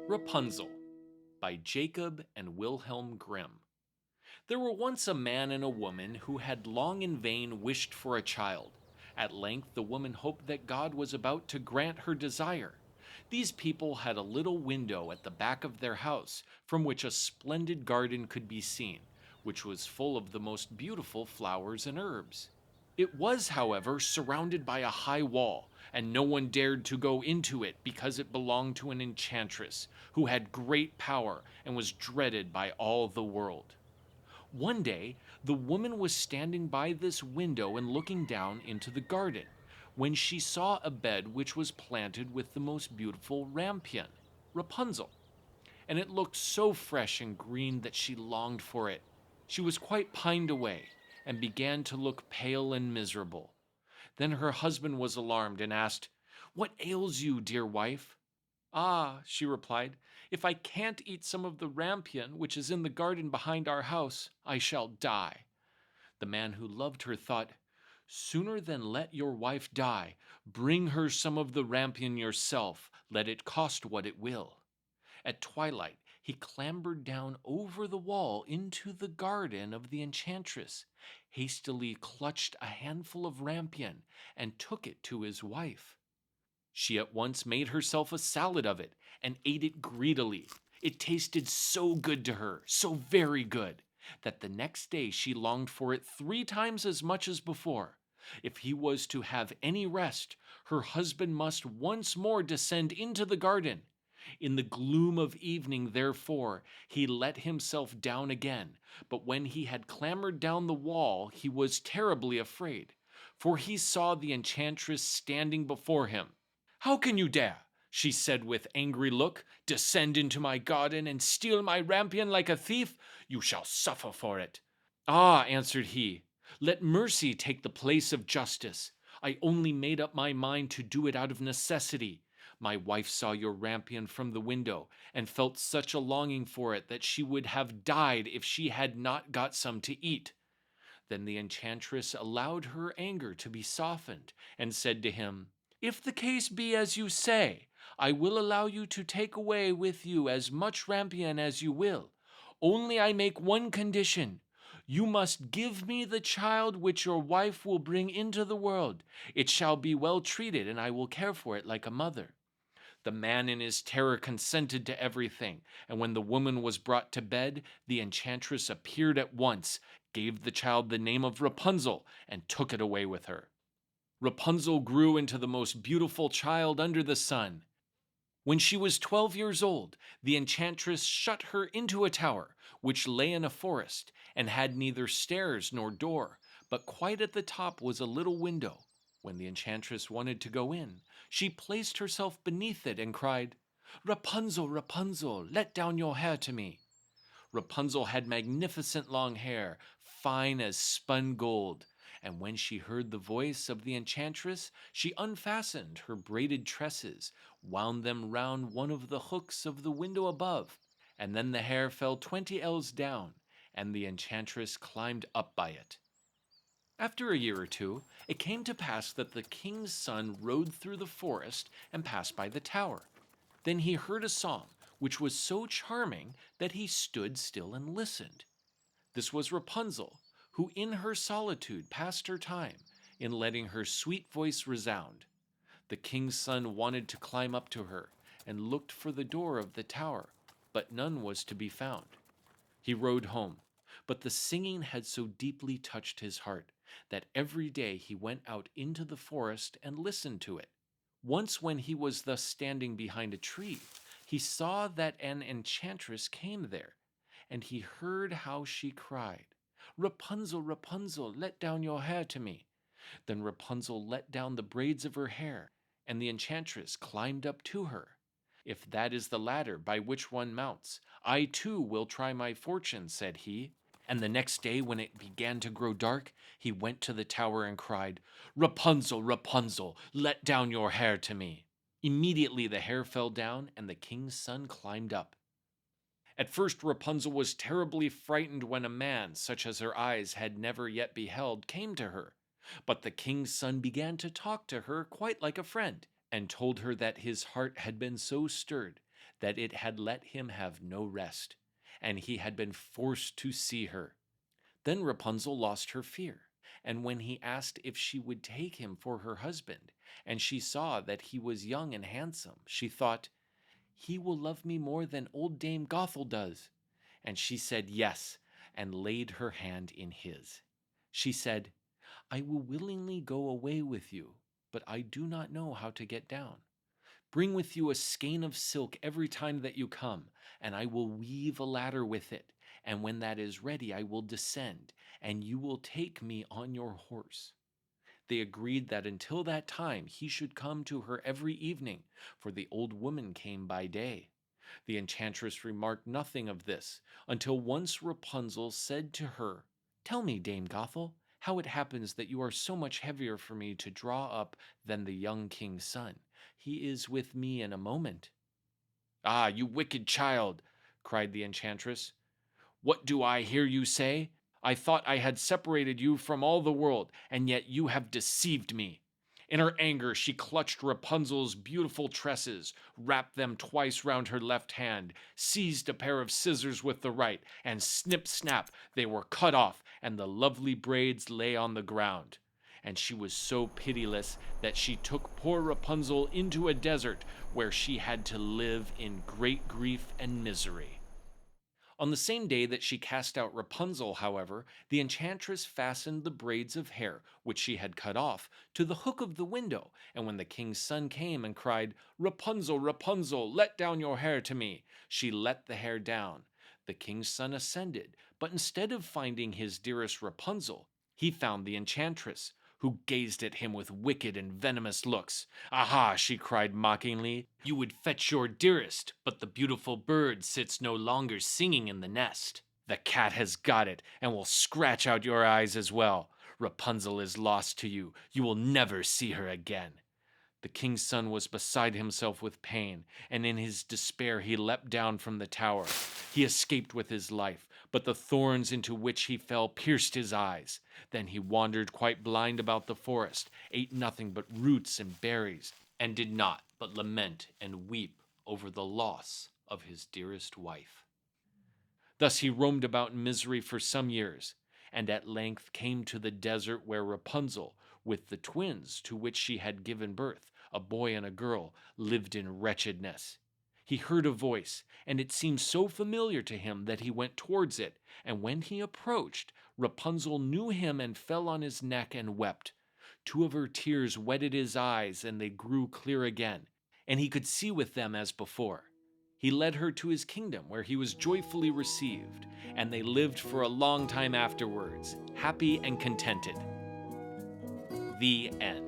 Rapunzel by Jacob and Wilhelm Grimm. There were once a man and a woman who had long in vain wished for a child. At length the woman hoped that God was about to grant her desire. These people had a little window at the back of their house from which a splendid garden could be seen, which was full of the most beautiful flowers and herbs. It was, however, surrounded by a high wall, and no one dared to go into it because it belonged to an enchantress who had great power and was dreaded by all the world. One day, the woman was standing by this window and looking down into the garden, when she saw a bed which was planted with the most beautiful rampion, Rapunzel, and it looked so fresh and green that she longed for it. She was quite pined away, and began to look pale and miserable. Then her husband was alarmed and asked, "What ails you, dear wife?" "Ah," she replied, "if I can't eat some of the rampion which is in the garden behind our house, I shall die." The man who loved her thought, "Sooner than let your wife die, bring her some of the rampion yourself, let it cost what it will." At twilight, he clambered down over the wall into the garden of the enchantress, hastily clutched a handful of rampion, and took it to his wife. She at once made herself a salad of it and ate it greedily. It tasted so good to her, so very good, that the next day she longed for it 3 times as much as before. If he was to have any rest, her husband must once more descend into the garden. In the gloom of evening, therefore, he let himself down again, but when he had clambered down the wall, he was terribly afraid, for he saw the enchantress standing before him. "How can you dare," she said with angry look, "descend into my garden and steal my rampion like a thief? You shall suffer for it." "Ah," answered he, "let mercy take the place of justice. I only made up my mind to do it out of necessity. My wife saw your rampion from the window, and felt such a longing for it that she would have died if she had not got some to eat." Then the enchantress allowed her anger to be softened, and said to him, "If the case be as you say, I will allow you to take away with you as much rampion as you will. Only I make one condition. You must give me the child which your wife will bring into the world. It shall be well treated, and I will care for it like a mother." The man in his terror consented to everything, and when the woman was brought to bed, the enchantress appeared at once, gave the child the name of Rapunzel, and took it away with her. Rapunzel grew into the most beautiful child under the sun. When she was 12 years old, the enchantress shut her into a tower, which lay in a forest, and had neither stairs nor door, but quite at the top was a little window. When the enchantress wanted to go in, she placed herself beneath it and cried, "Rapunzel, Rapunzel, let down your hair to me." Rapunzel had magnificent long hair, fine as spun gold, and when she heard the voice of the enchantress, she unfastened her braided tresses, wound them round one of the hooks of the window above, and then the hair fell 20 ells down, and the enchantress climbed up by it. After a year or two, it came to pass that the king's son rode through the forest and passed by the tower. Then he heard a song which was so charming that he stood still and listened. This was Rapunzel, who in her solitude passed her time in letting her sweet voice resound. The king's son wanted to climb up to her and looked for the door of the tower, but none was to be found. He rode home, but the singing had so deeply touched his heart that every day he went out into the forest and listened to it. Once, when he was thus standing behind a tree, he saw that an enchantress came there, and he heard how she cried, "Rapunzel, Rapunzel, let down your hair to me." Then Rapunzel let down the braids of her hair, and the enchantress climbed up to her. "If that is the ladder by which one mounts, I too will try my fortune," said he. And the next day, when it began to grow dark, he went to the tower and cried, "Rapunzel, Rapunzel, let down your hair to me." Immediately the hair fell down, and the king's son climbed up. At first Rapunzel was terribly frightened when a man, such as her eyes had never yet beheld, came to her. But the king's son began to talk to her quite like a friend, and told her that his heart had been so stirred that it had let him have no rest, and he had been forced to see her. Then Rapunzel lost her fear, and when he asked if she would take him for her husband, and she saw that he was young and handsome, she thought, "He will love me more than old Dame Gothel does." And she said yes, and laid her hand in his. She said, "I will willingly go away with you, but I do not know how to get down. Bring with you a skein of silk every time that you come, and I will weave a ladder with it, and when that is ready I will descend, and you will take me on your horse." They agreed that until that time he should come to her every evening, for the old woman came by day. The enchantress remarked nothing of this, until once Rapunzel said to her, "Tell me, Dame Gothel, how it happens that you are so much heavier for me to draw up than the young king's son. He is with me in a moment." "Ah, you wicked child!" cried the enchantress. "What do I hear you say? I thought I had separated you from all the world, and yet you have deceived me." In her anger, she clutched Rapunzel's beautiful tresses, wrapped them twice round her left hand, seized a pair of scissors with the right, and snip snap, they were cut off, and the lovely braids lay on the ground. And she was so pitiless that she took poor Rapunzel into a desert, where she had to live in great grief and misery. On the same day that she cast out Rapunzel, however, the enchantress fastened the braids of hair, which she had cut off, to the hook of the window, and when the king's son came and cried, "Rapunzel, Rapunzel, let down your hair to me," she let the hair down. The king's son ascended, but instead of finding his dearest Rapunzel, he found the enchantress, who gazed at him with wicked and venomous looks. "Aha!" she cried mockingly, "you would fetch your dearest, but the beautiful bird sits no longer singing in the nest. The cat has got it, and will scratch out your eyes as well. Rapunzel is lost to you. You will never see her again." The king's son was beside himself with pain, and in his despair he leapt down from the tower. He escaped with his life, but the thorns into which he fell pierced his eyes. Then he wandered quite blind about the forest, ate nothing but roots and berries, and did not but lament and weep over the loss of his dearest wife. Thus he roamed about in misery for some years, and at length came to the desert where Rapunzel, with the twins to which she had given birth, a boy and a girl, lived in wretchedness. He heard a voice, and it seemed so familiar to him that he went towards it, and when he approached, Rapunzel knew him and fell on his neck and wept. Two of her tears wetted his eyes, and they grew clear again, and he could see with them as before. He led her to his kingdom, where he was joyfully received, and they lived for a long time afterwards, happy and contented. The end.